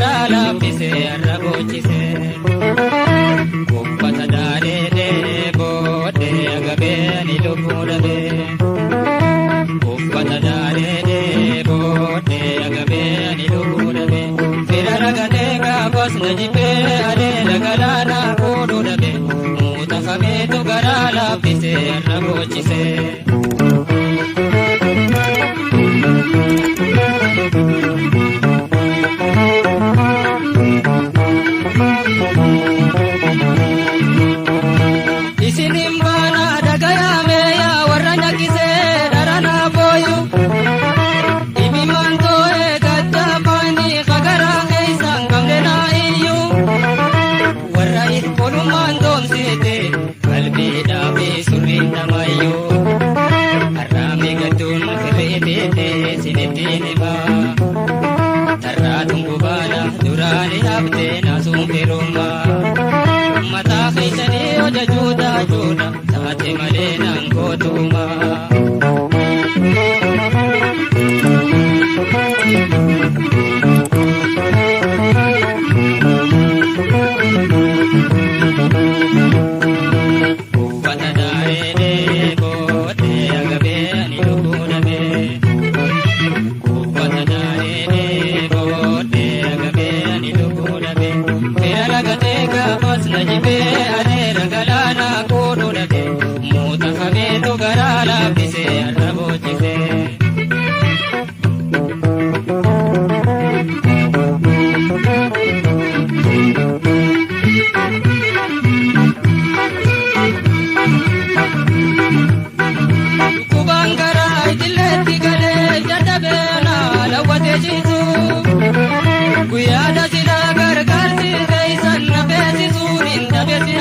garaa laaffisee har'a boochise. Uffata daaree booddee agabee ni lubbuu dhabee. Uffata daaree booddee agabee ni lubbuu dhabee. Fira ragatee gaafas na jibee adeera galaana fuudhuu dhabee. Muuta fageetu garaa laaffisee har'a boochise. Guyyaada silaa gargaarsi keeysan na beeksisuun hin dhabeessi